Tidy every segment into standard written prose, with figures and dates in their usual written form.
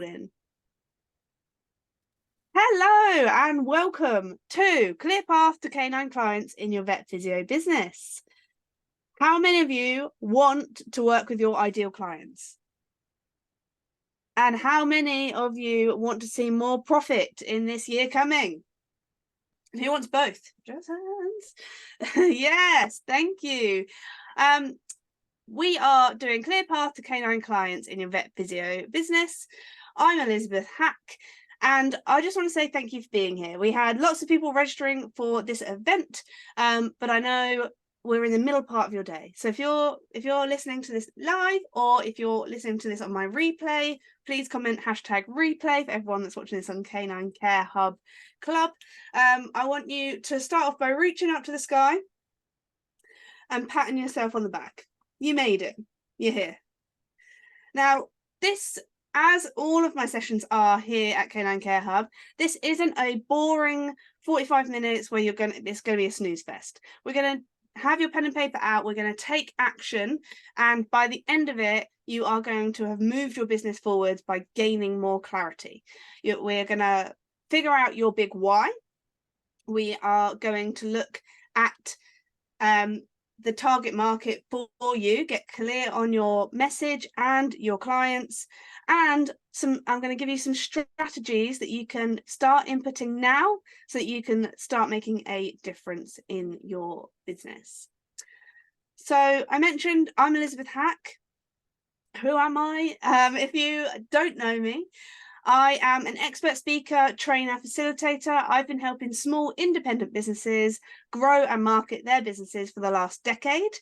in. Hello and welcome to Clear Path to Canine Clients in your vet physio business. How many of you want to work with your ideal clients? And how many of you want to see more profit in this year coming? Who wants both? Just hands. Yes, thank you. We are doing Clear Path to Canine Clients in your vet physio business. I'm Elizabeth Hack, and I just want to say thank you for being here. We had lots of people registering for this event, but I know we're in the middle part of your day. So if you're listening to this live, or if you're listening to this on my replay, please comment #replay for everyone that's watching this on Canine Care Hub Club. I want you to start off by reaching up to the sky and patting yourself on the back. You made it. You're here. Now, this, as all of my sessions are here at Canine Care Hub, this isn't a boring 45 minutes where it's going to be a snooze fest. We're going to have your pen and paper out. We're going to take action. And by the end of it, you are going to have moved your business forwards by gaining more clarity. We're going to figure out your big why. We are going to look at the target market for you, get clear on your message and your clients, and I'm going to give you some strategies that you can start inputting now so that you can start making a difference in your business. So I mentioned I'm Elizabeth Hack. Who am I? If you don't know me, I am an expert speaker, trainer, facilitator. I've been helping small independent businesses grow and market their businesses for the last decade.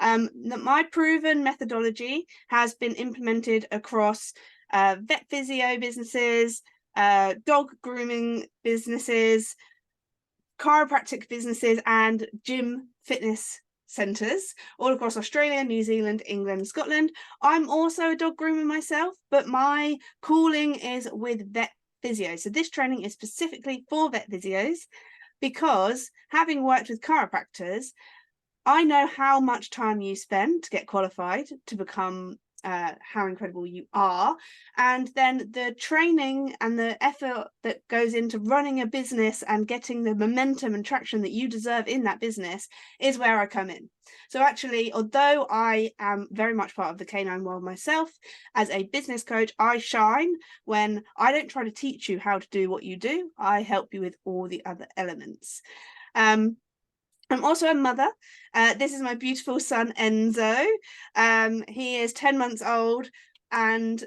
My proven methodology has been implemented across vet physio businesses, dog grooming businesses, chiropractic businesses, and gym fitness centres all across Australia, New Zealand, England, Scotland. I'm also a dog groomer myself, but my calling is with vet physio. So this training is specifically for vet physios because, having worked with chiropractors, I know how much time you spend to get qualified to become how incredible you are, and then the training and the effort that goes into running a business and getting the momentum and traction that you deserve in that business is where I come in. So actually, although I am very much part of the canine world myself, as a business coach, I shine when I don't try to teach you how to do what you do. I help you with all the other elements. I'm also a mother. This is my beautiful son, Enzo. He is 10 months old. And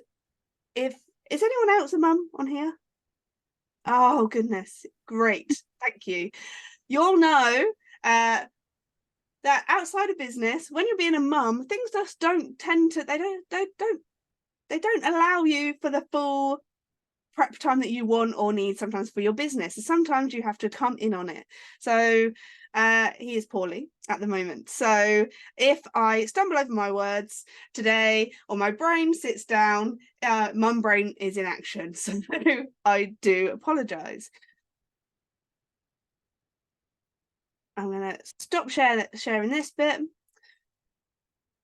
is anyone else a mum on here? Oh, goodness. Great. Thank you. You'll know that outside of business, when you're being a mum, things just don't tend to, they don't allow you for the full prep time that you want or need sometimes for your business. Sometimes you have to come in on it. So he is poorly at the moment. So if I stumble over my words today or my brain sits down, mum brain is in action. So I do apologize. I'm going to stop sharing this bit.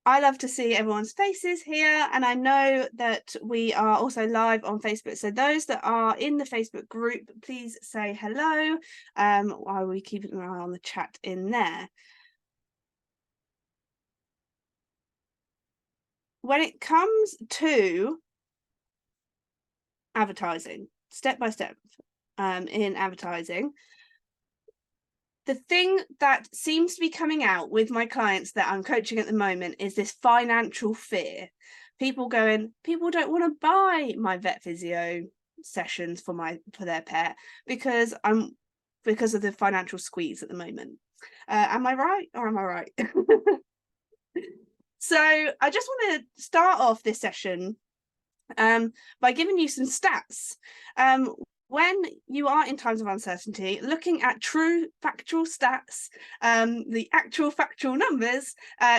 I love to see everyone's faces here, and I know that we are also live on Facebook. So those that are in the Facebook group, please say hello while we keep an eye on the chat in there. When it comes to advertising, step by step in advertising, the thing that seems to be coming out with my clients that I'm coaching at the moment is this financial fear. People don't want to buy my vet physio sessions for their pet because of the financial squeeze at the moment. Am I right or am I right? So I just want to start off this session by giving you some stats. When you are in times of uncertainty, looking at true factual stats, the actual factual numbers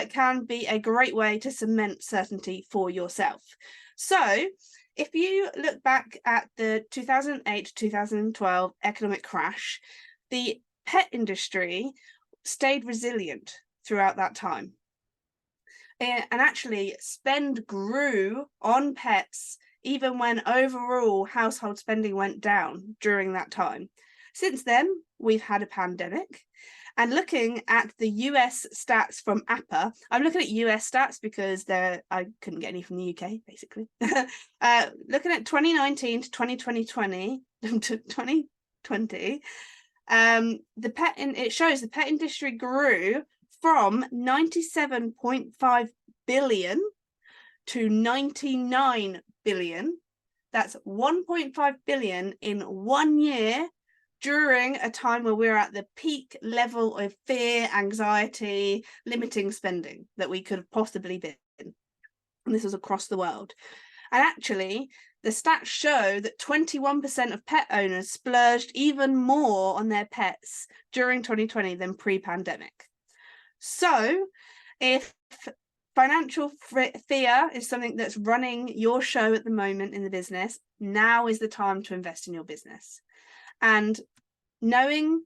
can be a great way to cement certainty for yourself. So if you look back at the 2008-2012 economic crash, the pet industry stayed resilient throughout that time. And actually, spend grew on pets even when overall household spending went down during that time. Since then, we've had a pandemic. And looking at the US stats from APA, I'm looking at US stats because I couldn't get any from the UK, basically. Looking at 2019 to 2020, it shows the pet industry grew from 97.5 billion to 99 billion. That's 1.5 billion in 1 year, during a time where we're at the peak level of fear, anxiety, limiting spending that we could have possibly been. And this was across the world. And actually, the stats show that 21% of pet owners splurged even more on their pets during 2020 than pre-pandemic. So if financial fear is something that's running your show at the moment in the business, now is the time to invest in your business. And knowing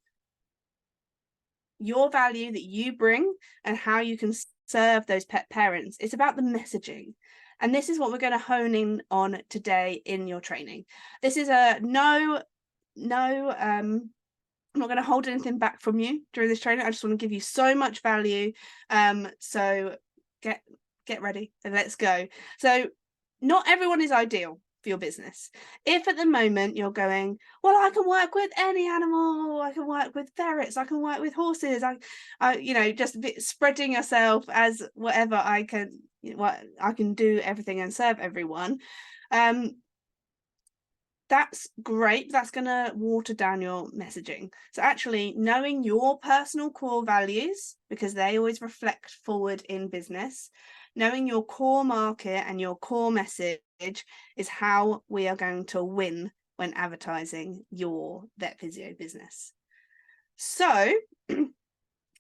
your value that you bring and how you can serve those pet parents, it's about the messaging. And this is what we're going to hone in on today in your training. This is I'm not going to hold anything back from you during this training. I just want to give you so much value. So get ready and let's go. So not everyone is ideal for your business. If at the moment you're going, well, I can work with any animal, I can work with ferrets, I can work with horses, I just spreading yourself as whatever I can do everything and serve everyone. That's great. That's going to water down your messaging. So actually knowing your personal core values, because they always reflect forward in business, knowing your core market and your core message is how we are going to win when advertising your vet physio business. So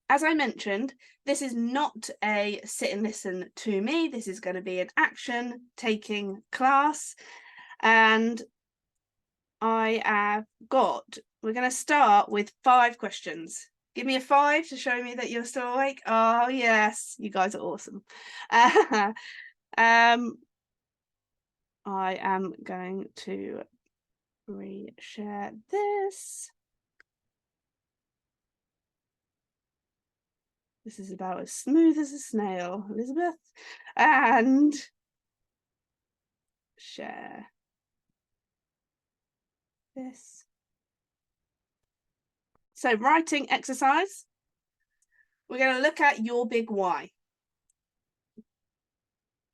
as I mentioned, this is not a sit and listen to me. This is going to be an action taking class. And we're going to start with 5 questions. Give me a 5 to show me that you're still awake. Oh, yes, you guys are awesome. I am going to re-share this. This is about as smooth as a snail, Elizabeth. And share this. So writing exercise, we're going to look at your big why.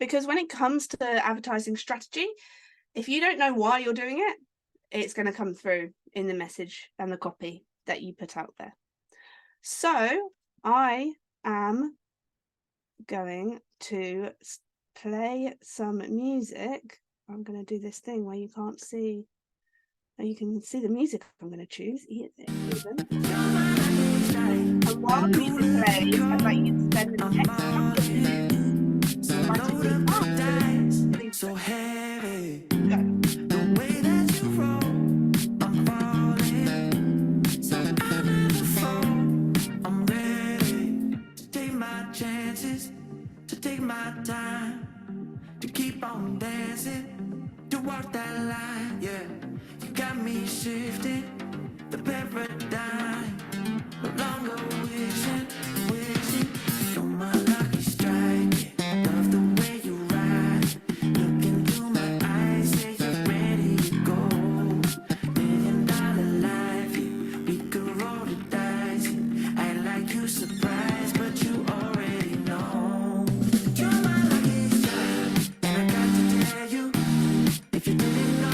Because when it comes to advertising strategy, if you don't know why you're doing it, it's going to come through in the message and the copy that you put out there. So I am going to play some music. I'm going to do this thing where you can't see. You can see the music I'm going to choose. And while the music plays, I'd like you to spend the next couple of minutes practically so heavy. The way that you roll, I'm falling. So I never fall. I'm ready to take my chances, to take my time, to keep on dancing, to walk that line. Yeah. Got me shifting the paradigm. No longer wishing. You're my lucky strike. Love the way you ride. Looking through my eyes, say you're ready to go. $1 million life, we could roll the dice. I like you surprised, but you already know. You're my lucky strike, and I got to tell you, if you didn't know.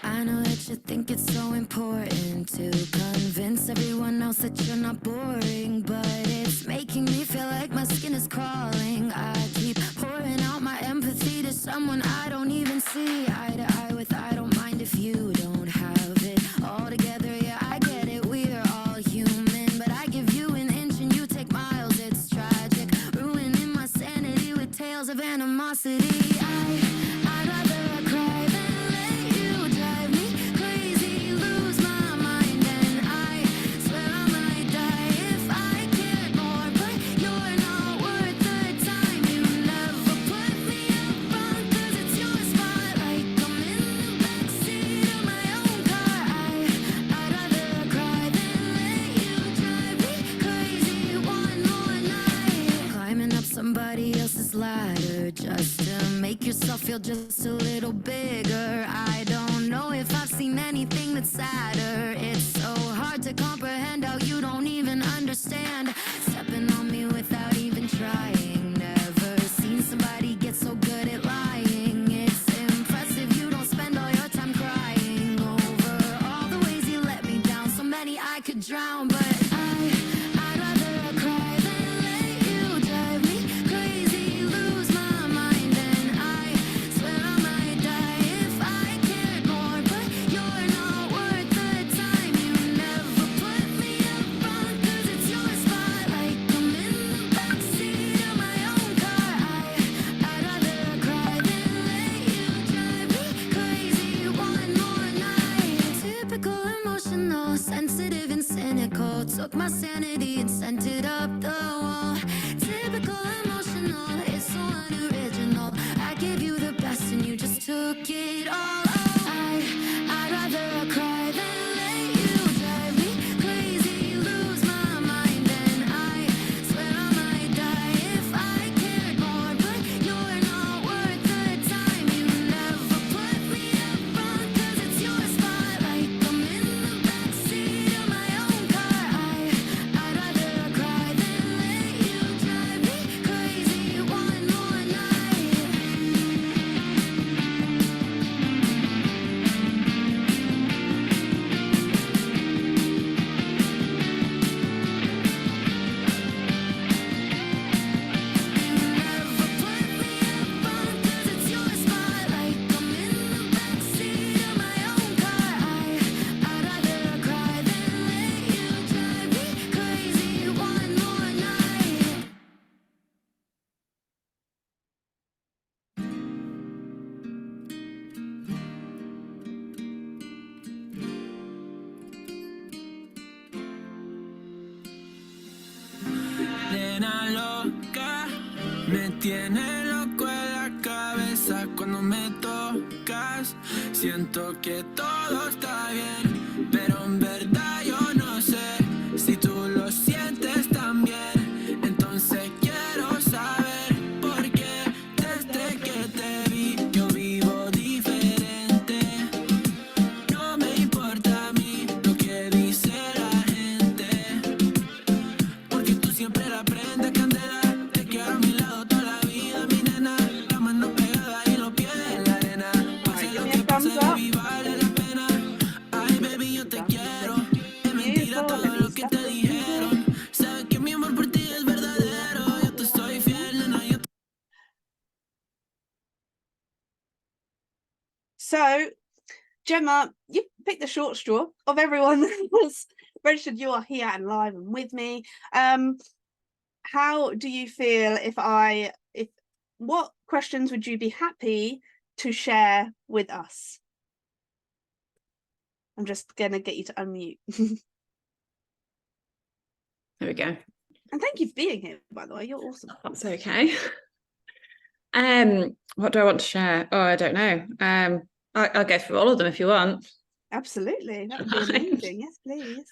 I know that you think it's so important to convince everyone else that you're not boring, but it's making me feel like my skin is crawling. I keep pouring out my empathy to someone I don't even see eye to eye with. I don't mind if you don't have it all together. Yeah, I get it, we're all human, but I give you an inch and you take miles. It's tragic, ruining my sanity with tales of animosity. I'd rather cry than just to make yourself feel just a little bigger. I don't know if I've seen anything that's sadder. It's so hard to comprehend how you don't even understand. Stepping on me without even trying. Never seen somebody get so good at lying. It's impressive you don't spend all your time crying over all the ways you let me down. So many I could drown, but I'd rather cry than let you drive me crazy, lose my mind. And I swear I might die if I cared more, but you're not worth the time. You never put me up front, 'cause it's your spotlight. I'm in the backseat of my own car. I'd rather cry than let you drive me crazy one more night. Typical emotional, sensitive and cynical. Took my sanity and sent it up the wall. Typical emotional, it's so unoriginal. I gave you the best and you just took it all. I'd rather cry than let you drive me crazy, lose my mind. And I swear I might die if I cared more, but you're not worth the time. You never put me up front, 'cause it's your spotlight. I'm in the backseat of my own car. I'd rather cry than let you drive me crazy one more night. Never put me up front, 'cause it's your spotlight. I'm in the backseat of my own car. I'd rather cry than let you drive me crazy one more night. Nena loca, me tiene loco en la cabeza cuando me tocas. Siento que todo está bien, pero en verdad yo no sé si tú lo sientes también. Entonces quiero saber por qué desde que te vi yo vivo diferente. No me importa a mí lo que dice la gente, porque tú siempre la prendes candela. Te quiero a mi lado toda la vida, mi nena. La mano pegada y los pies en la arena. Pase lo que pase, baby, vale la pena. Ay, baby, yo te quiero. Es mentira todo lo que te dijeron. Sabes que mi amor por ti es verdadero. Yo te soy fiel, nena, yo te... So, Gemma, you picked the short straw of everyone that was registered. You are here and live and with me. How do you feel if what questions would you be happy to share with us? I'm just gonna get you to unmute. There we go. And thank you for being here, by the way. You're awesome. That's okay. What do I want to share? Oh, I don't know. I'll go through all of them if you want. Absolutely. That would be Right. amazing. Yes, please.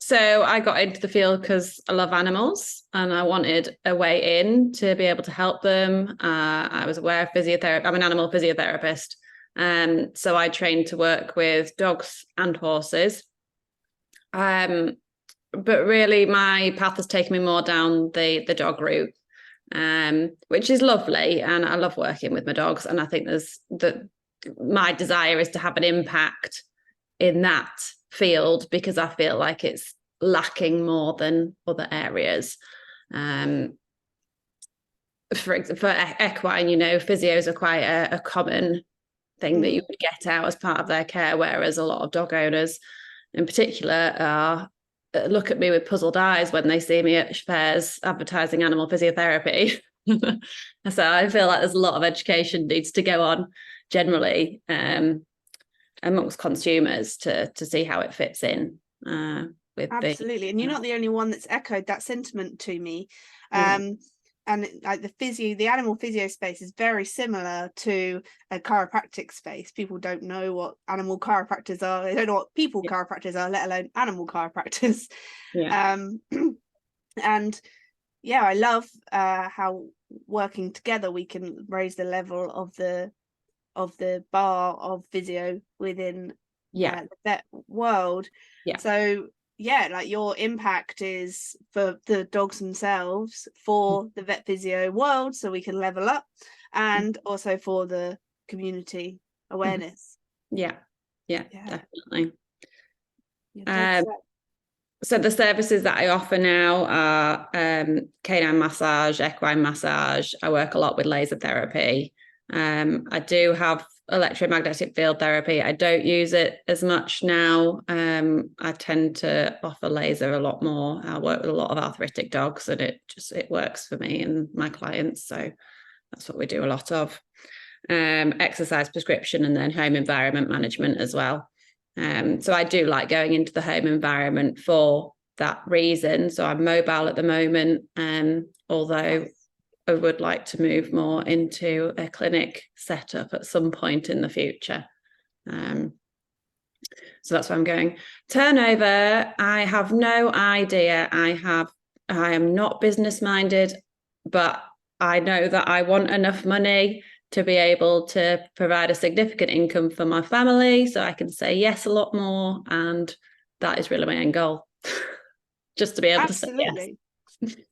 So I got into the field because I love animals and I wanted a way in to be able to help them. I was aware of physiotherapy. I'm an animal physiotherapist. So I trained to work with dogs and horses. But really my path has taken me more down the dog route, which is lovely. And I love working with my dogs. And I think my desire is to have an impact in that field because I feel like it's lacking more than other areas. For equine, physios are quite a common thing that you would get out as part of their care, whereas a lot of dog owners in particular look at me with puzzled eyes when they see me at fairs advertising animal physiotherapy. So I feel like there's a lot of education needs to go on generally amongst consumers to see how it fits in with Absolutely. And you're not the only one that's echoed that sentiment to me. And like the animal physio space is very similar to a chiropractic space. People don't know what animal chiropractors are. They don't know what people chiropractors are, let alone animal chiropractors. And yeah, I love how working together we can raise the level of the bar of physio within the vet world. So yeah, like your impact is for the dogs themselves, for the vet physio world, so we can level up, and also for the community awareness. Yeah, definitely. Yeah, so the services that I offer now are canine massage, equine massage. I work a lot with laser therapy. I do have electromagnetic field therapy. I don't use it as much now. I tend to offer laser a lot more. I work with a lot of arthritic dogs, and it works for me and my clients. So that's what we do a lot of. Exercise prescription, and then home environment management as well. So I do like going into the home environment for that reason. So I'm mobile at the moment, although I would like to move more into a clinic setup at some point in the future. So that's where I'm going. Turnover, I have no idea. I am not business minded, but I know that I want enough money to be able to provide a significant income for my family, so I can say yes a lot more, and that is really my end goal. Just to be able to say yes.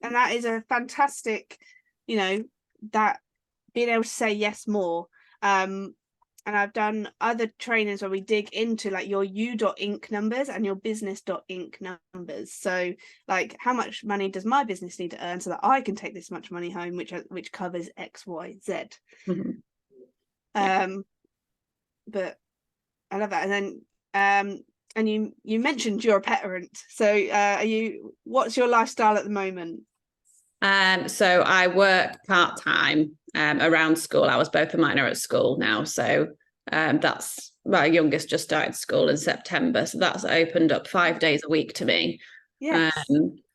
And that is a fantastic, that being able to say yes more. And I've done other trainings where we dig into like your U.Inc numbers and your business.inc numbers. So like, how much money does my business need to earn so that I can take this much money home, which covers X, Y, Z. Mm-hmm. But I love that. And then and you mentioned you're a pet parent. So what's your lifestyle at the moment? So I work part-time around school hours. Both of mine are at school now. So that's my youngest just started school in September. So that's opened up 5 days a week to me. Yes.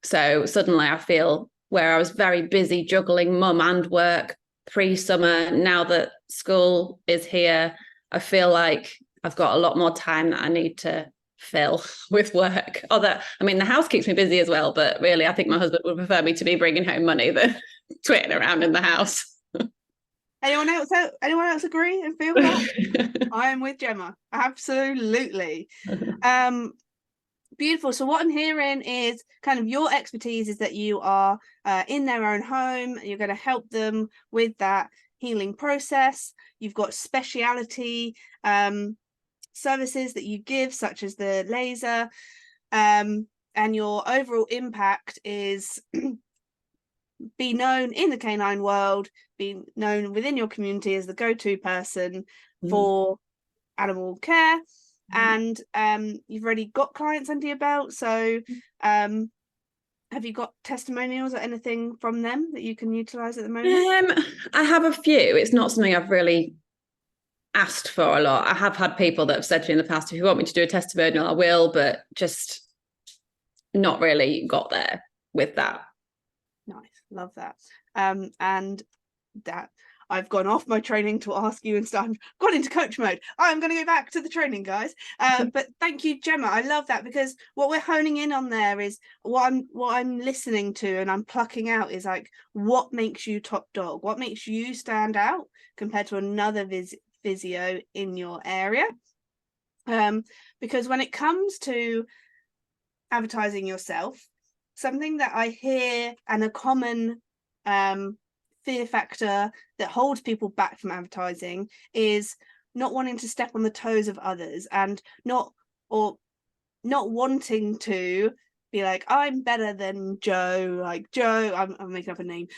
So suddenly I feel where I was very busy juggling mum and work pre-summer, now that school is here, I feel like I've got a lot more time that I need to fill with work. Although, I mean, the house keeps me busy as well, but really, I think my husband would prefer me to be bringing home money than twitting around in the house. Anyone else agree and feel that? I am with Gemma. Absolutely. Beautiful. So what I'm hearing is kind of your expertise is that you are in their own home. You're going to help them with that healing process. You've got speciality services that you give, such as the laser, and your overall impact is be known in the canine world, be known within your community as the go-to person for animal care. And you've already got clients under your belt, so have you got testimonials or anything from them that you can utilize at the moment? I have a few. It's not something I've really asked for a lot. I have had people that have said to me in the past, if you want me to do a testimonial, I will, but just not really got there with that. Nice, love that. And that I've gone off my training to ask you and stuff. I've gone into coach mode. I'm going to go back to the training, guys. But thank you, Gemma. I love that, because what we're honing in on there is what I'm listening to and I'm plucking out is like, what makes you top dog? What makes you stand out compared to another physio in your area? Because when it comes to advertising yourself, something that I hear and a common fear factor that holds people back from advertising is not wanting to step on the toes of others, and not wanting to be like, I'm better than Joe. Like Joe, I'm making up a name.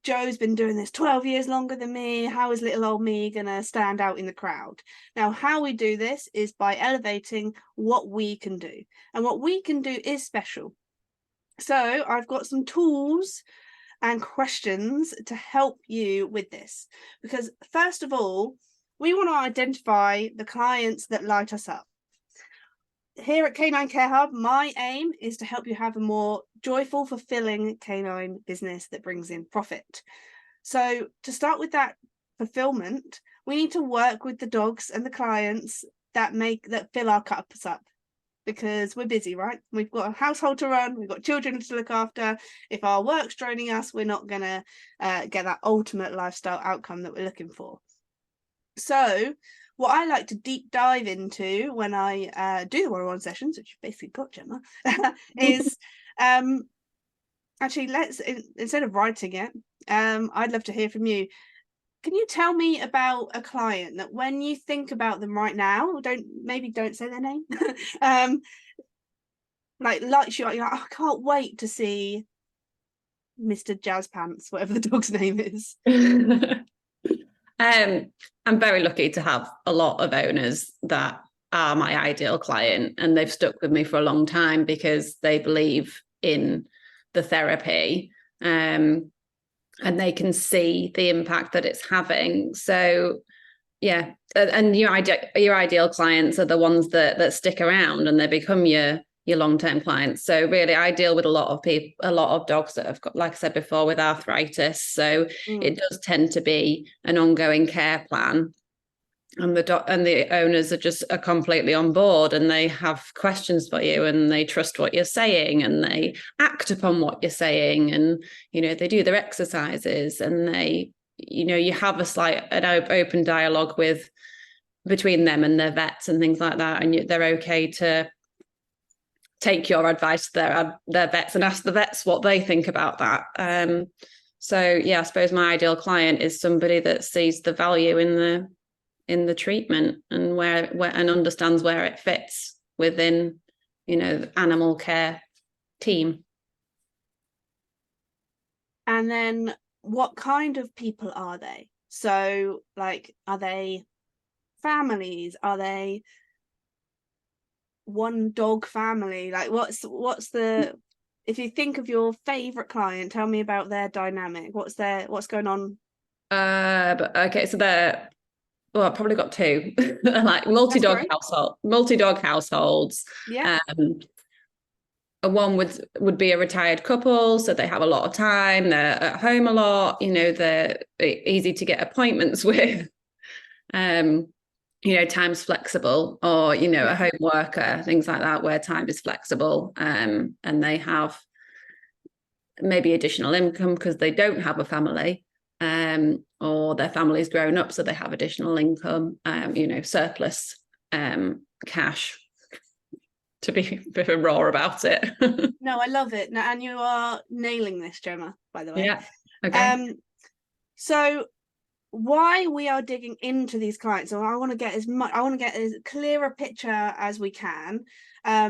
Joe's been doing this 12 years longer than me. How is little old me gonna stand out in the crowd? Now, how we do this is by elevating what we can do, and what we can do is special. So I've got some tools and questions to help you with this, because first of all, we want to identify the clients that light us up. Here at Canine Care Hub, my aim is to help you have a more joyful, fulfilling canine business that brings in profit. So to start with that fulfillment, we need to work with the dogs and the clients that fill our cups up, because we're busy, right? We've got a household to run, we've got children to look after. If our work's draining us, we're not going to get that ultimate lifestyle outcome that we're looking for. So what I like to deep dive into when I do the one-on-one sessions, which you've basically got, Gemma, is actually, let's, instead of writing it, I'd love to hear from you. Can you tell me about a client that when you think about them right now, don't say their name, like you're like, I can't wait to see Mr. Jazz Pants, whatever the dog's name is. I'm very lucky to have a lot of owners that are my ideal client, and they've stuck with me for a long time because they believe in the therapy, and they can see the impact that it's having. So yeah, and your ideal clients are the ones that stick around and they become your long-term clients. So really, I deal with a lot of dogs that have got, like I said before, with arthritis. So it does tend to be an ongoing care plan, and the owners are completely on board, and they have questions for you, and they trust what you're saying, and they act upon what you're saying, and they do their exercises, and they you have an open dialogue between them and their vets and things like that, and they're okay to take your advice to their vets and ask the vets what they think about that. So yeah, I suppose my ideal client is somebody that sees the value in the treatment and where and understands where it fits within the animal care team. And then what kind of people are they? So like, are they families? Are they one dog family? Like what's the, if you think of your favorite client, tell me about their dynamic. What's going on? Okay, so I've probably got two. Like multi-dog households. Yeah. One would be a retired couple, so they have a lot of time, they're at home a lot, they're easy to get appointments with. Time's flexible, or a home worker, things like that, where time is flexible, and they have maybe additional income because they don't have a family, or their family's grown up, so they have additional income, surplus cash, to be a bit raw about it. No, I love it. And you are nailing this, Gemma, by the way. Yeah. Okay. So why we are digging into these clients, so I want to get as clear a picture as we can,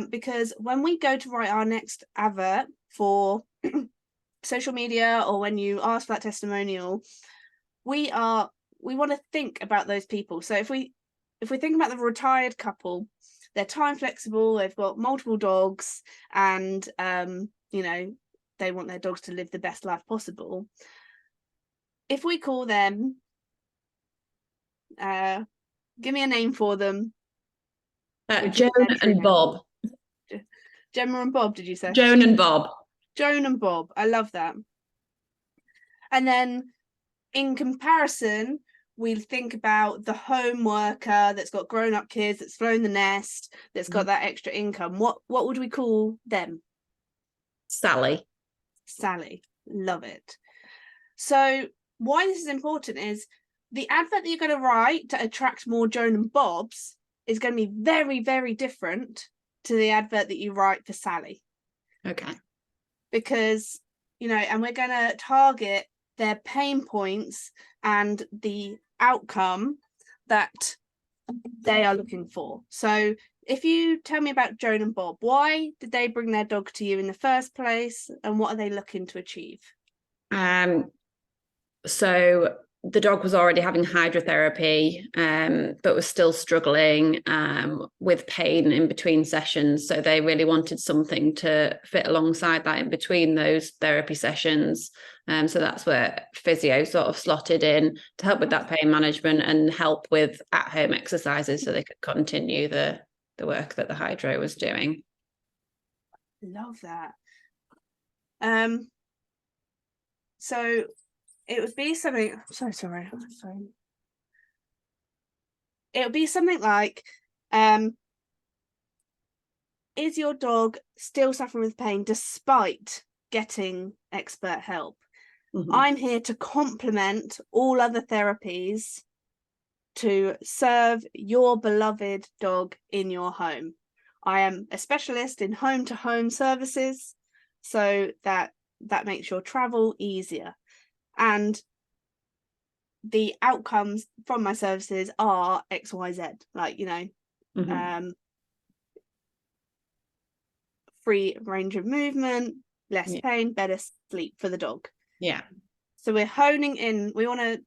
because when we go to write our next advert for social media, or when you ask for that testimonial, we want to think about those people. So if we think about the retired couple, they're time flexible, they've got multiple dogs, and they want their dogs to live the best life possible. If we call them, give me a name for them. Joan and Bob. Gemma and Bob, did you say? Joan and Bob. Joan and Bob. I love that. And then in comparison, we'll think about the home worker that's got grown-up kids, that's flown the nest, that's got that extra income. What would we call them? Sally. Love it. So why this is important is the advert that you're going to write to attract more Joan and Bobs is going to be very, very different to the advert that you write for Sally. Okay. Because, and we're going to target their pain points and the outcome that they are looking for. So if you tell me about Joan and Bob, why did they bring their dog to you in the first place, and what are they looking to achieve? So the dog was already having hydrotherapy, but was still struggling with pain in between sessions. So they really wanted something to fit alongside that in between those therapy sessions. So that's where physio sort of slotted in to help with that pain management and help with at-home exercises so they could continue the work that the hydro was doing. Love that. So it would be something, I'm so sorry. It would be something like, is your dog still suffering with pain despite getting expert help? I'm here to complement all other therapies to serve your beloved dog in your home. I am a specialist in home-to-home services, so that makes your travel easier. And the outcomes from my services are XYZ, like, you know, free range of movement, less pain, better sleep for the dog. Yeah. So we're honing in, we want to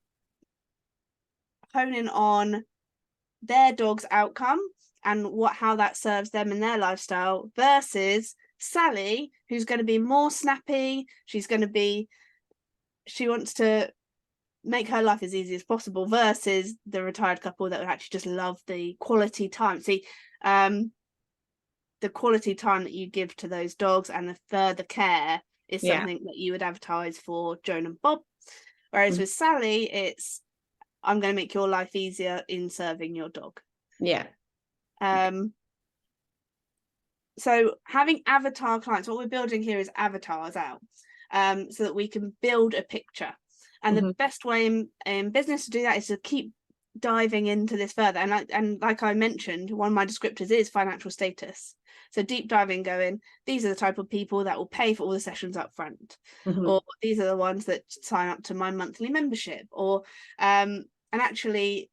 hone in on their dog's outcome and how that serves them in their lifestyle, versus Sally, who's going to be more snappy. She wants to make her life as easy as possible, versus the retired couple that would actually just love the quality time. See, the quality time that you give to those dogs and the further care is something that you would advertise for Joan and Bob. Whereas with Sally, it's, I'm going to make your life easier in serving your dog. Yeah. So having avatar clients, what we're building here is avatars out, so that we can build a picture. And the best way in business to do that is to keep diving into this further. And like I mentioned, one of my descriptors is financial status. So deep diving, going, these are the type of people that will pay for all the sessions up front, or these are the ones that sign up to my monthly membership, or and actually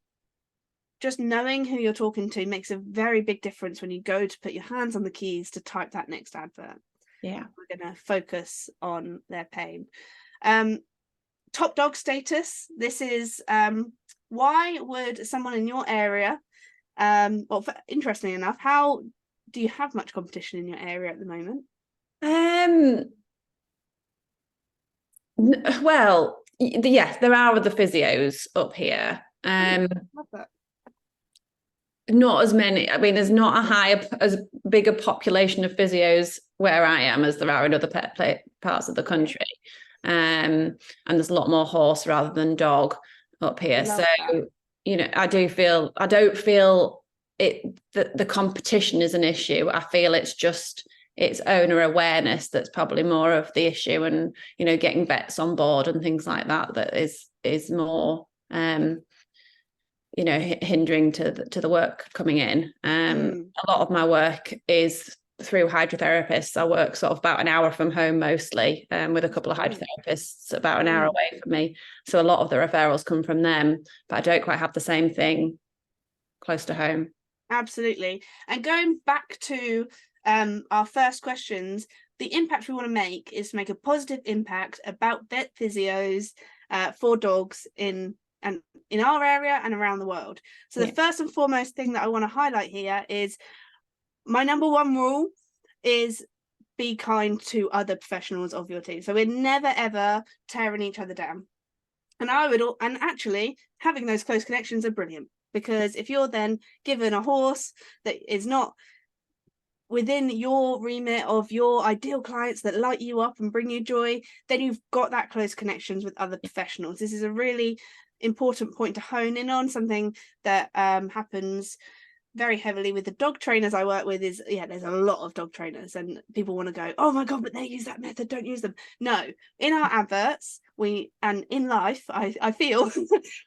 just knowing who you're talking to makes a very big difference when you go to put your hands on the keys to type that next advert. Yeah, we're going to focus on their pain. Top dog status. This is why would someone in your area, interestingly enough, how do you have much competition in your area at the moment? Well, yes, there are other physios up here. Not as many. I mean, there's not as big a population of physios where I am as there are in other parts of the country. And there's a lot more horse rather than dog up here. So that. You know, I don't feel the competition is an issue. I feel it's owner awareness that's probably more of the issue, and, you know, getting vets on board and things like that is more you know, hindering to the work coming in. A lot of my work is through hydrotherapists. I work sort of about an hour from home mostly, with a couple of hydrotherapists about an hour away from me. So a lot of the referrals come from them, but I don't quite have the same thing close to home. Absolutely. And going back to our first questions, the impact we want to make is to make a positive impact about vet physios for dogs in our area and around the world. So the first and foremost thing that I want to highlight here is my number one rule is be kind to other professionals of your team. So we're never ever tearing each other down. And actually having those close connections are brilliant, because if you're then given a horse that is not within your remit of your ideal clients that light you up and bring you joy, then you've got that close connections with other professionals. This is a really important point to hone in on. Something that happens very heavily with the dog trainers I work with is, there's a lot of dog trainers and people want to go, oh my god, but they use that method, don't use them. No, in our adverts and in life, I feel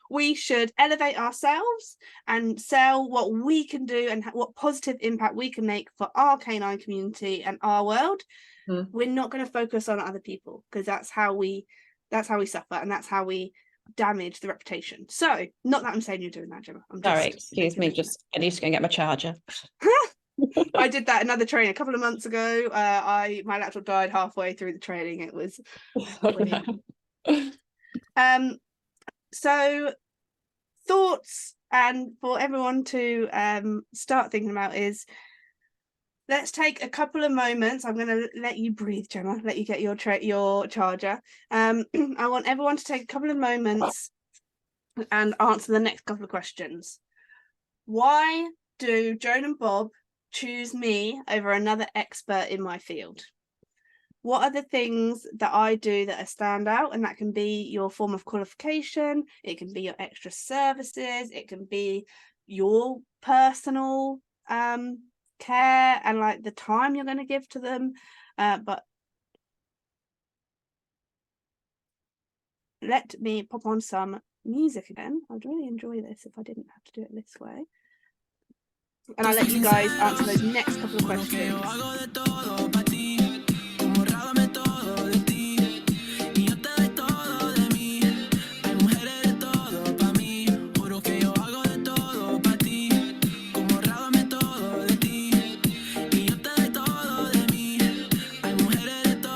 we should elevate ourselves and sell what we can do and what positive impact we can make for our canine community and our world. We're not going to focus on other people, because that's how we suffer, and that's how we damage the reputation. So, not that I'm saying you're doing that, Gemma. Sorry, excuse me, I need to go and get my charger. I did that another training a couple of months ago. My laptop died halfway through the training. It was so thoughts, and for everyone to start thinking about is, let's take a couple of moments. I'm going to let you breathe, Gemma, let you get your charger. I want everyone to take a couple of moments and answer the next couple of questions. Why do Joan and Bob choose me over another expert in my field? What are the things that I do that are stand out? And that can be your form of qualification, it can be your extra services, it can be your personal care and like the time you're going to give to them. But let me pop on some music again. I'd really enjoy this if I didn't have to do it this way. And I'll let you guys answer those next couple of questions.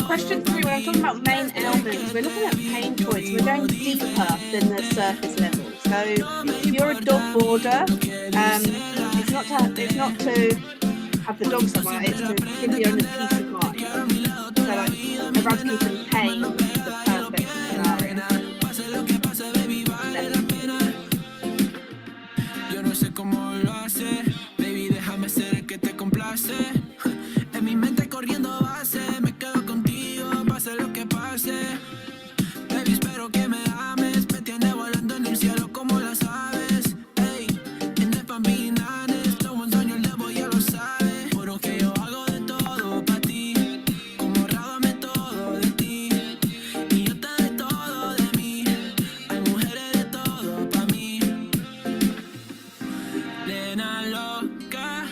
Question 3, when I'm talking about main ailments, we're looking at pain points. We're going deeper than the surface level. So if you're a dog boarder, it's not to have the dog somewhere, it's to give your own peace of mind. So like eradicating pain is the perfect scenario. Yo no sé cómo lo hace, baby, déjame ser el que te complace. En mi mente corriendo base, me quedo contigo, pase lo que pase. Baby, espero que me ames, me tiene volando en el cielo como las aves. Ey, en el Pambinanes, todo un sueño, el debo ya lo sabe. Juro que yo hago de todo pa' ti, como rábame todo de ti. Y yo te doy todo de mí, hay mujeres de todo pa' mí. Nena loca,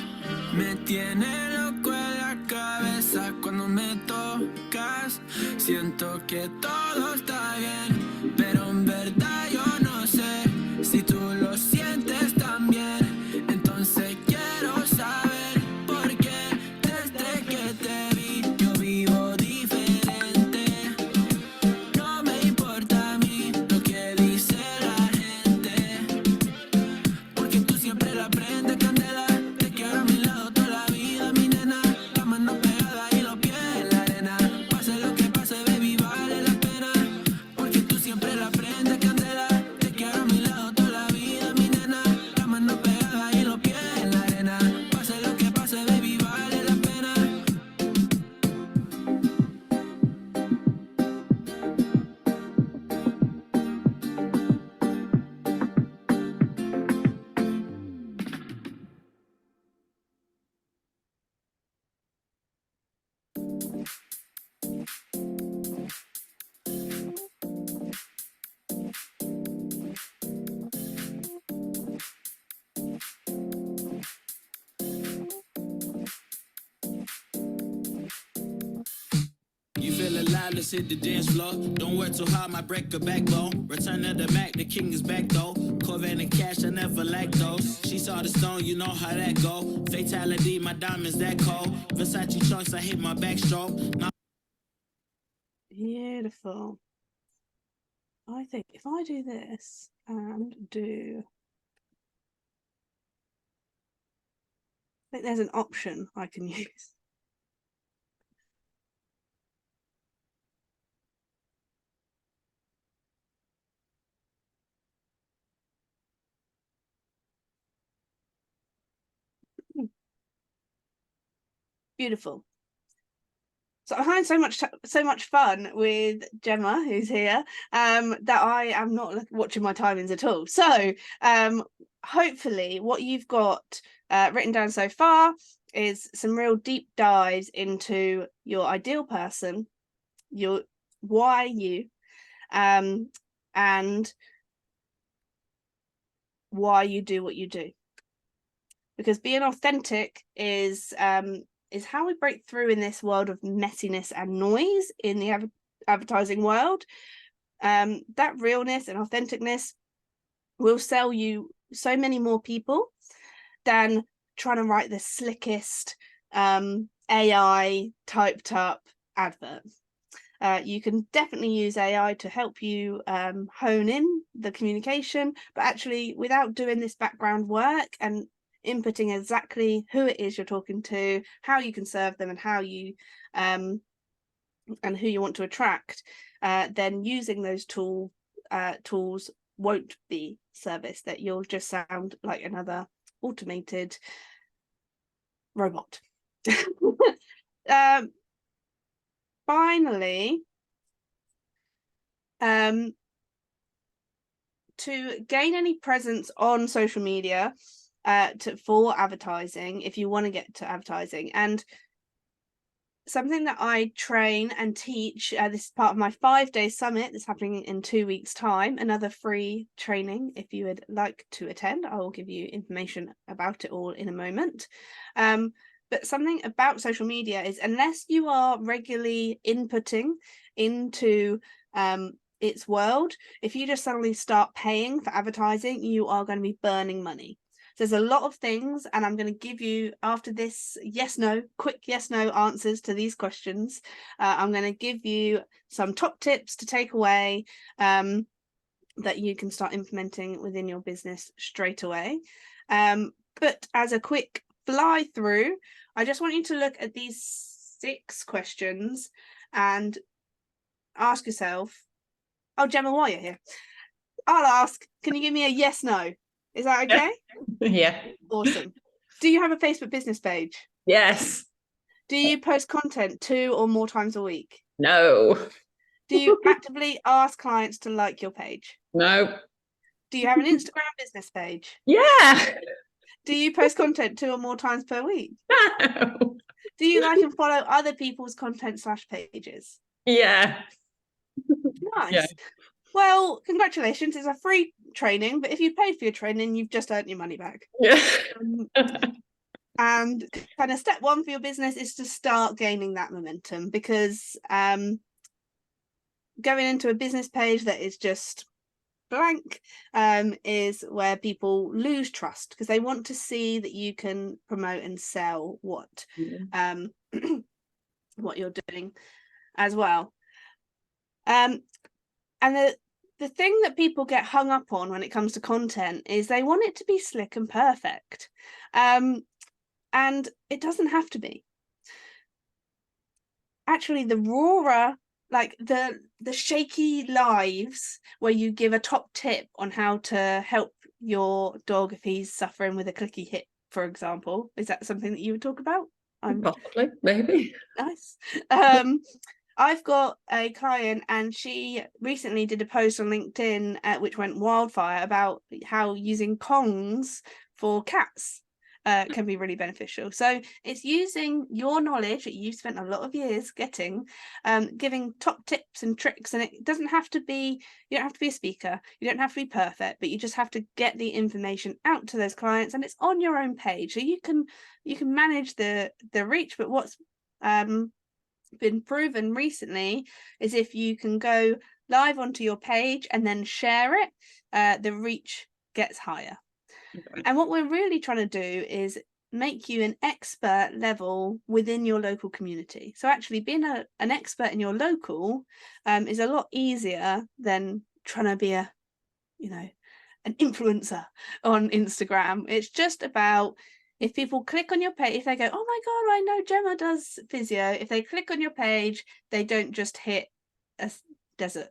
me tiene loco en la cabeza cuando me tocas. Siento que todo está bien, pero en verdad yo no sé si tú lo sientes también. Entonces quiero saber por qué desde que te vi yo vivo diferente. No me importa a mí lo que dice la gente, porque tú siempre la prendes candela. Te quiero a mi lado toda la vida, mi nena. La mano pegada y los pies en la arena. Pase lo que pase, baby, vale la pena, porque tú siempre la prendes candela. Te quiero a mi lado toda la vida, mi nena. La mano pegada y los pies en la arena. Pase lo que pase, baby, vale la pena. You feel alive, let's hit the dance floor. Don't work too hard, might break a backbone. Return of the Mac, the king is back though. Corvette and cash, I never lack those. She saw the stone, you know how that go. Fatality, my diamonds that cold. Versace trunks, I hit my backstroke. Now Beautiful. I think if I do this and do, I think there's an option I can use. Beautiful. So I'm having so much fun with Gemma, who's here, that I am not watching my timings at all. So hopefully what you've got written down so far is some real deep dives into your ideal person, your why you, and why you do what you do. Because being authentic is how we break through in this world of messiness and noise in the advertising world. That realness and authenticness will sell you so many more people than trying to write the slickest AI typed up advert. You can definitely use AI to help you hone in the communication, but actually without doing this background work and inputting exactly who it is you're talking to, how you can serve them, and how you and who you want to attract, then using those tools won't be service, that you'll just sound like another automated robot. Finally, to gain any presence on social media, for advertising if you want to get to advertising. And something that I train and teach, this is part of my 5-day summit that's happening in 2 weeks' time, another free training if you would like to attend. I will give you information about it all in a moment. But something about social media is, unless you are regularly inputting into its world, if you just suddenly start paying for advertising, you are going to be burning money. There's a lot of things, and I'm going to give you, after this quick yes no answers to these questions, I'm going to give you some top tips to take away that you can start implementing within your business straight away. But as a quick fly through, I just want you to look at these 6 questions and ask yourself, oh, Gemma, while you're here, I'll ask, can you give me a yes no? Is that okay? Yeah. Awesome. Do you have a Facebook business page? Yes. Do you post content 2 or more times a week? No. Do you actively ask clients to like your page? No. Do you have an Instagram business page? Yeah. Do you post content 2 or more times per week? No. Do you like and follow other people's content / pages? Yeah. Nice. Yeah. Well, congratulations. It's a free training, but if you paid for your training, you've just earned your money back. Yeah. And kind of step 1 for your business is to start gaining that momentum, because going into a business page that is just blank is where people lose trust, because they want to see that you can promote and sell what what you're doing as well. And the thing that people get hung up on when it comes to content is they want it to be slick and perfect. And it doesn't have to be. Actually, the rawer, like the shaky lives where you give a top tip on how to help your dog if he's suffering with a clicky hip, for example, is that something that you would talk about? Possibly, maybe. Nice. I've got a client, and she recently did a post on LinkedIn which went wildfire about how using Kongs for cats can be really beneficial. So it's using your knowledge that you've spent a lot of years getting, giving top tips and tricks. And it doesn't have to be, you don't have to be a speaker, you don't have to be perfect, but you just have to get the information out to those clients, and it's on your own page. So you can manage the reach. But what's been proven recently is if you can go live onto your page and then share it, the reach gets higher. Okay. And what we're really trying to do is make you an expert level within your local community. So actually being an expert in your local is a lot easier than trying to be an influencer on Instagram. It's just about, if people click on your page, if they go, oh my God, I know Gemma does physio, if they click on your page, they don't just hit a desert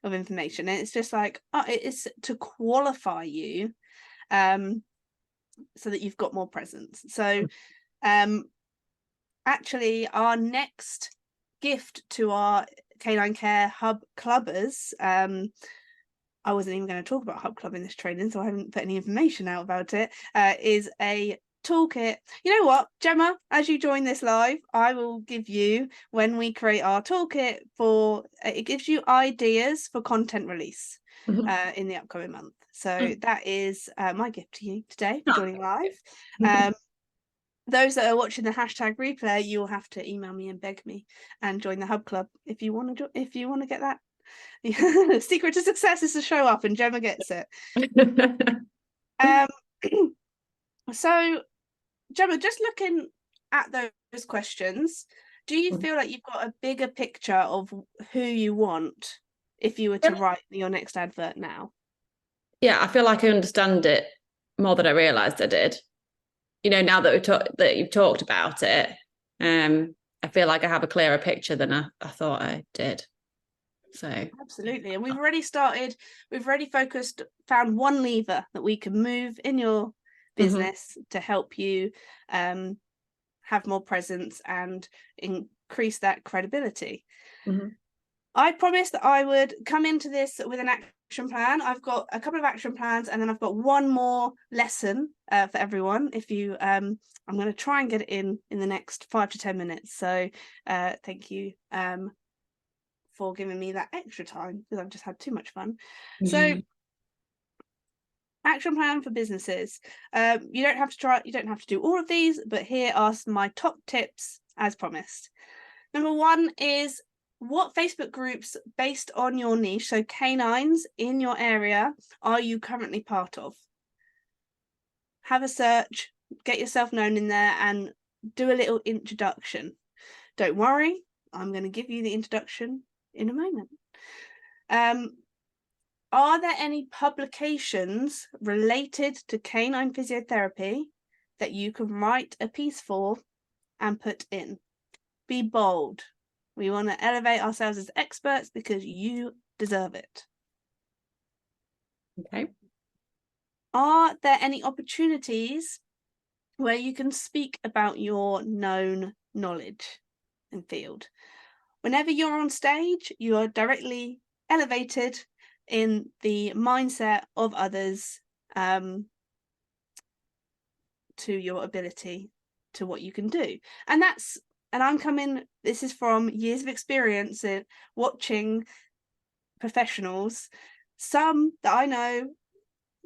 of information. And it's just like, it's to qualify you so that you've got more presence. So actually our next gift to our Canine Care Hub clubbers, I wasn't even going to talk about Hub Club in this training, so I haven't put any information out about it, is a toolkit. You know what, Gemma, as you join this live, I will give you, when we create our toolkit for, it gives you ideas for content release in the upcoming month. So that is my gift to you today for joining live. Those that are watching the hashtag replay, you'll have to email me and beg me and join the Hub Club if you want to get that. The secret to success is to show up, and Gemma gets it. So Gemma, just looking at those questions, do you feel like you've got a bigger picture of who you want if you were to write your next advert now? Yeah, I feel like I understand it more than I realized I did. Now that you've talked about it, I feel like I have a clearer picture than I thought I did. So absolutely. And we've already found one lever that we can move in your business to help you have more presence and increase that credibility. I promised that I would come into this with an plan. I've got a couple of action plans, and then I've got one more lesson for everyone. If you I'm going to try and get it in the next 5 to 10 minutes, so thank you for giving me that extra time, because I've just had too much fun. So action plan for businesses. You don't have to do all of these, but here are my top tips as promised. Number 1 is, what Facebook groups based on your niche, so canines in your area, are you currently part of? Have a search, get yourself known in there, and do a little introduction. Don't worry, I'm going to give you the introduction in a moment. Are there any publications related to canine physiotherapy that you can write a piece for and put in? Be bold. We want to elevate ourselves as experts because you deserve it. Okay. Are there any opportunities where you can speak about your known knowledge and field? Whenever you're on stage, you are directly elevated in the mindset of others, to your ability, to what you can do. This is from years of experience in watching professionals. Some that I know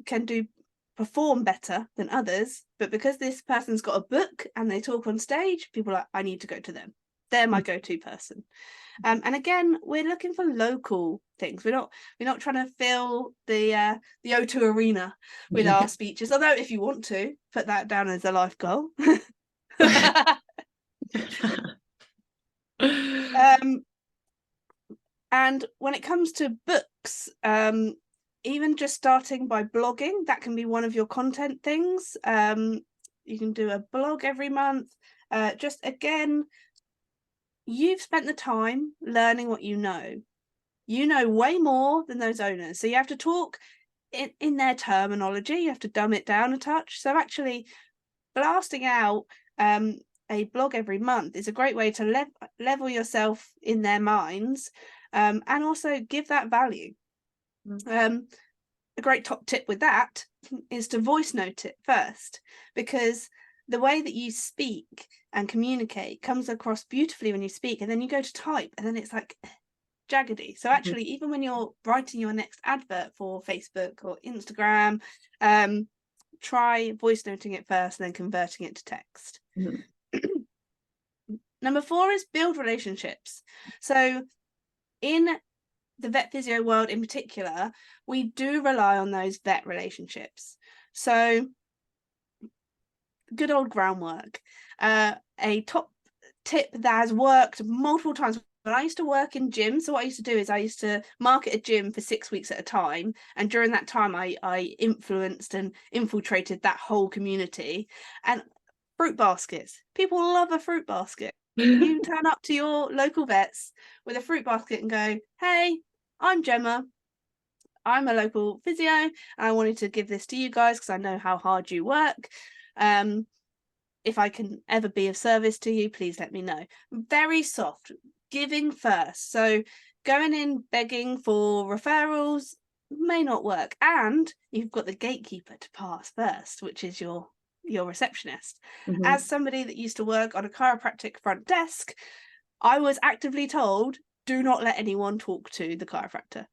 can perform better than others, but because this person's got a book and they talk on stage, people are like, I need to go to them. They're my go-to person. And again, we're looking for local things. We're not trying to fill the O2 arena with our speeches, although if you want to put that down as a life goal. And when it comes to books, even just starting by blogging, that can be one of your content things. You can do a blog every month. Just again, you've spent the time learning what you know. You know way more than those owners, so you have to talk in their terminology. You have to dumb it down a touch. So actually blasting out a blog every month is a great way to level yourself in their minds, and also give that value. A great top tip with that is to voice note it first, because the way that you speak and communicate comes across beautifully when you speak, and then you go to type and then it's like jaggedy. So actually, even when you're writing your next advert for Facebook or Instagram, try voice noting it first and then converting it to text. Number 4 is build relationships. So in the vet physio world in particular, we do rely on those vet relationships. So good old groundwork. A top tip that has worked multiple times. When I used to work in gyms, so what I used to do is I used to market a gym for 6 weeks at a time, and during that time I influenced and infiltrated that whole community. And fruit baskets, people love a fruit basket. You turn up to your local vets with a fruit basket and go, hey, I'm Gemma, I'm a local physio, and I wanted to give this to you guys because I know how hard you work. If I can ever be of service to you, please let me know. Very soft, giving first. So going in begging for referrals may not work, and you've got the gatekeeper to pass first, which is your receptionist. As somebody that used to work on a chiropractic front desk, I was actively told, do not let anyone talk to the chiropractor.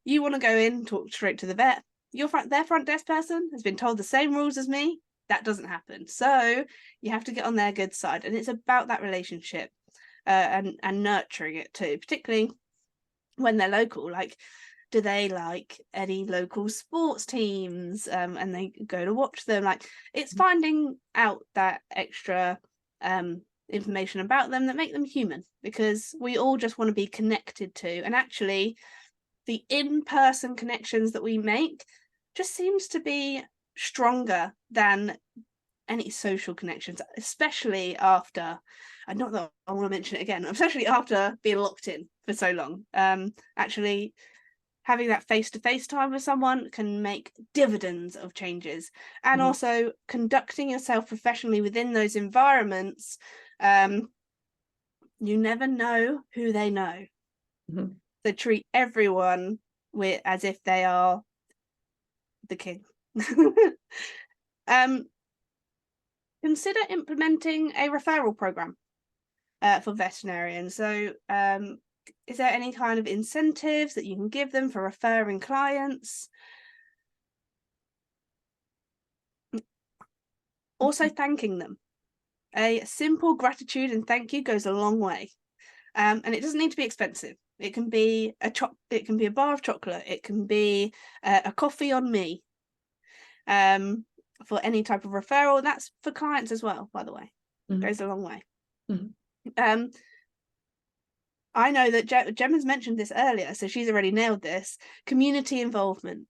You want to go in, talk straight to the vet. Their front desk person has been told the same rules as me. That doesn't happen. So you have to get on their good side, and it's about that relationship and nurturing it too, particularly when they're local. Like, do they like any local sports teams, and they go to watch them? Like, it's finding out that extra information about them that make them human, because we all just want to be connected to, and actually the in-person connections that we make just seems to be stronger than any social connections, especially after, and not that I want to mention it again, especially after being locked in for so long. Actually having that face-to-face time with someone can make dividends of changes, and also conducting yourself professionally within those environments. You never know who they know. They treat everyone as if they are the king. Consider implementing a referral program for veterinarians. So is there any kind of incentives that you can give them for referring clients? Also thanking them. A simple gratitude and thank you goes a long way. And it doesn't need to be expensive. It can be a bar of chocolate. It can be a coffee on me. For any type of referral. That's for clients as well, by the way. Goes a long way. I know that Gemma's mentioned this earlier, so she's already nailed this. Community involvement.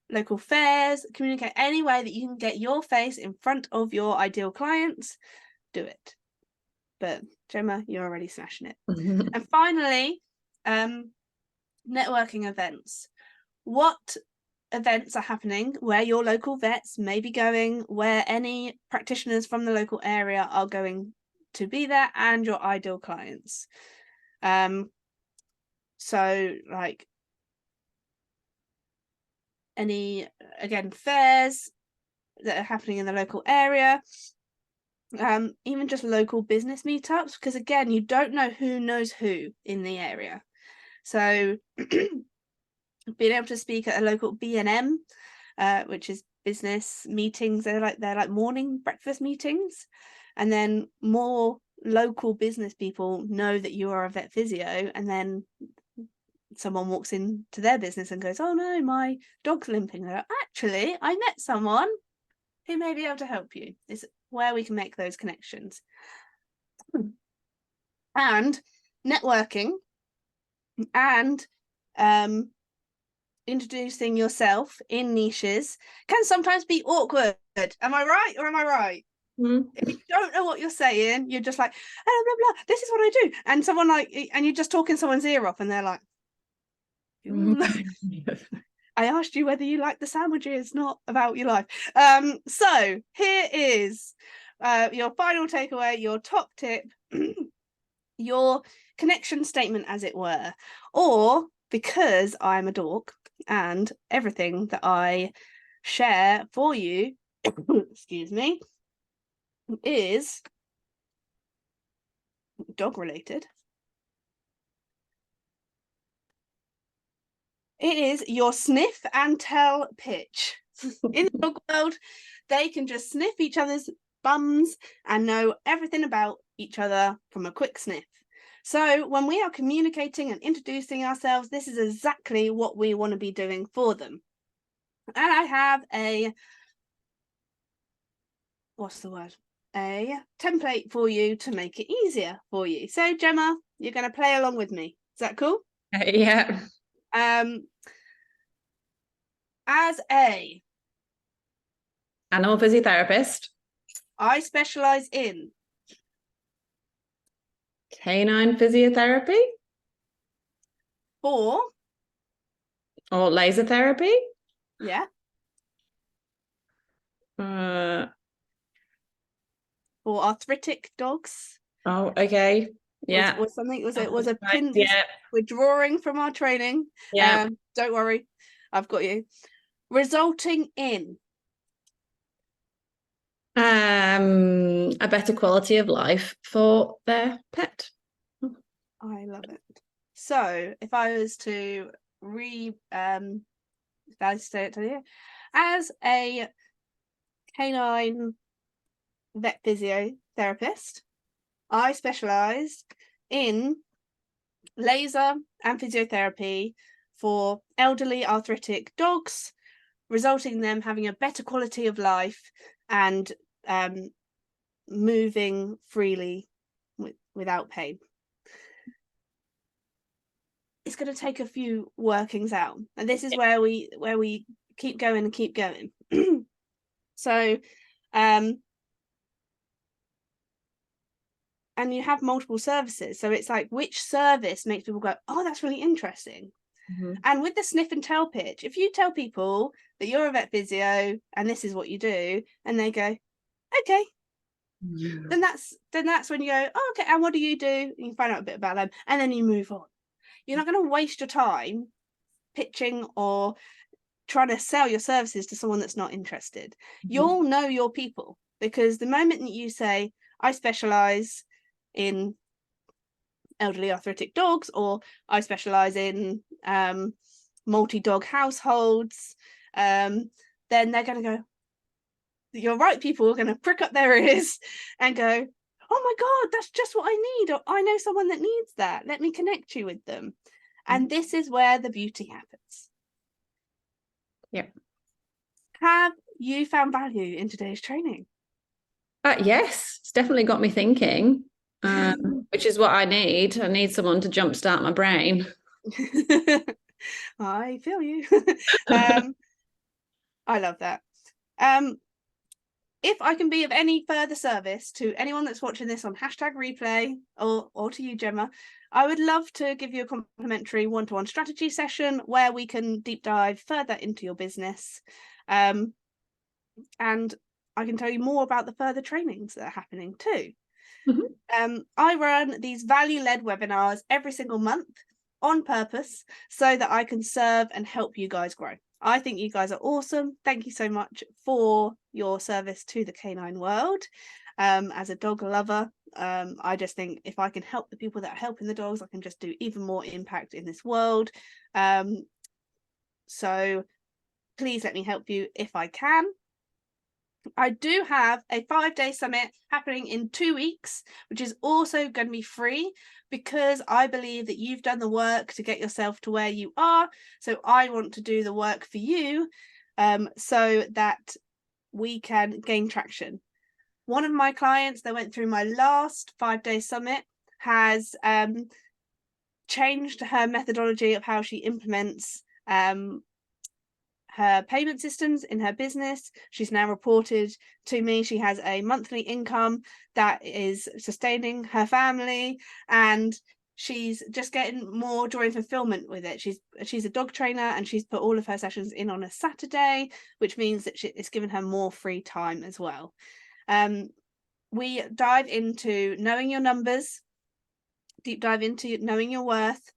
Local fairs, communicate any way that you can get your face in front of your ideal clients. Do it. But Gemma, you're already smashing it. And finally, networking events. What events are happening where your local vets may be going, where any practitioners from the local area are going to be there, and your ideal clients. So like any, again, fairs that are happening in the local area, even just local business meetups, because again, you don't know who knows who in the area. So being able to speak at a local B&M, which is business meetings, they're like morning breakfast meetings, and then more local business people know that you are a vet physio, and then someone walks into their business and goes, oh no, my dog's limping. They're like, actually, I met someone who may be able to help you. Is where we can make those connections. And networking and introducing yourself in niches can sometimes be awkward. Am I right or am I right? If you don't know what you're saying, you're just like, oh, blah, blah, this is what I do. And someone and you're just talking someone's ear off and they're like, I asked you whether you like the sandwiches, not about your life. So here is your final takeaway, your top tip, your connection statement, as it were. Or, because I'm a dork and everything that I share for you, excuse me, is dog related. It is your sniff and tell pitch. In the dog world, they can just sniff each other's bums and know everything about each other from a quick sniff. So when we are communicating and introducing ourselves, this is exactly what we want to be doing for them. And I have a template for you to make it easier for you. So Gemma, you're going to play along with me. Is that cool? Yeah. As a animal physiotherapist, I specialize in canine physiotherapy or laser therapy. Yeah. For arthritic dogs. Oh, okay. Yeah. Was a pin. Yeah. We're drawing from our training. Yeah. Don't worry, I've got you. Resulting in a better quality of life for their pet. I love it. So if I was to say it to you, as a canine vet physiotherapist, I specialise in laser and physiotherapy for elderly arthritic dogs, resulting in them having a better quality of life and moving freely without pain. It's going to take a few workings out, and this is where we keep going and keep going. So and you have multiple services, so it's like, which service makes people go, oh, that's really interesting. And with the sniff and tell pitch, if you tell people that you're a vet physio and this is what you do, and they go, okay, then that's when you go, oh, okay, and what do you do? And you find out a bit about them, and then you move on. You're not going to waste your time pitching or trying to sell your services to someone that's not interested. You'll know your people, because the moment that you say, I specialize in elderly arthritic dogs, or I specialize in multi-dog households, then they're going to go, your right people are going to prick up their ears and go, oh my God, that's just what I need. Or I know someone that needs that. Let me connect you with them. And this is where the beauty happens. Yeah. Have you found value in today's training? Yes, it's definitely got me thinking, which is what I need. I need someone to jumpstart my brain. I feel you. I love that. If I can be of any further service to anyone that's watching this on #replay or to you, Gemma, I would love to give you a complimentary one-to-one strategy session where we can deep dive further into your business. And I can tell you more about the further trainings that are happening too. I run these value-led webinars every single month on purpose so that I can serve and help you guys grow. I think you guys are awesome. Thank you so much for your service to the canine world. As a dog lover, I just think if I can help the people that are helping the dogs, I can just do even more impact in this world. So please let me help you if I can. I do have a 5-day summit happening in 2 weeks, which is also going to be free, because I believe that you've done the work to get yourself to where you are. So I want to do the work for you, so that we can gain traction. One of my clients that went through my last 5-day summit has changed her methodology of how she implements her payment systems in her business. She's now reported to me she has a monthly income that is sustaining her family, and she's just getting more joy and fulfillment with it. She's a dog trainer, and she's put all of her sessions in on a Saturday, which means that it's given her more free time as well. We dive into knowing your numbers, deep dive into knowing your worth,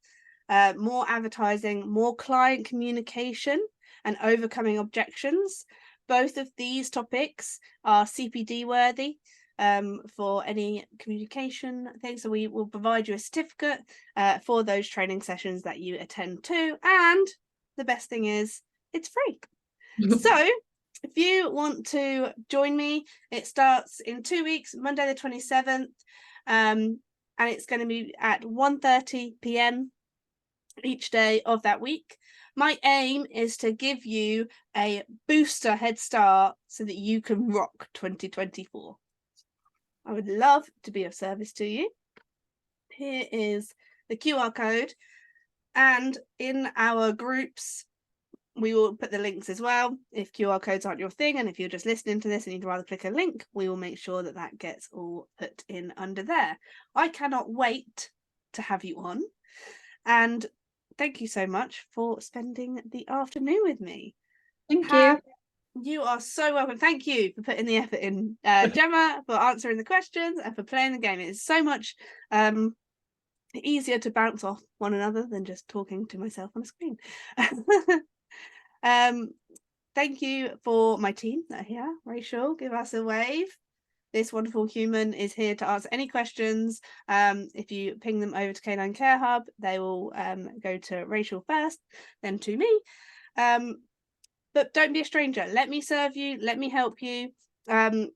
more advertising, more client communication, and overcoming objections. Both of these topics are CPD worthy for any communication thing. So we will provide you a certificate for those training sessions that you attend to. And the best thing is it's free. So if you want to join me, it starts in 2 weeks, Monday the 27th. And it's going to be at 1:30 p.m. each day of that week. My aim is to give you a booster head start so that you can rock 2024. I would love to be of service to you. Here is the QR code, and in our groups we will put the links as well. If QR codes aren't your thing, and if you're just listening to this and you'd rather click a link, we will make sure that that gets all put in under there. I cannot wait to have you on, and thank you so much for spending the afternoon with me. Thank you. You are so welcome. Thank you for putting the effort in, Gemma, for answering the questions and for playing the game. It's so much easier to bounce off one another than just talking to myself on a screen. Thank you for my team that are here. Rachel, give us a wave. This wonderful human is here to answer any questions. If you ping them over to Canine Care Hub, they will go to Rachel first, then to me. But don't be a stranger. Let me serve you. Let me help you. I'm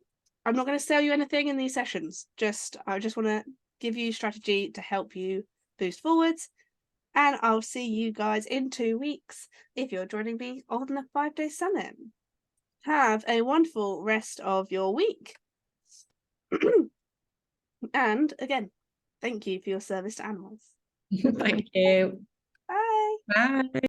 not going to sell you anything in these sessions. I just want to give you strategy to help you boost forwards. And I'll see you guys in 2 weeks if you're joining me on the 5-day summit. Have a wonderful rest of your week. And again, thank you for your service to animals. Thank you. Bye. Bye.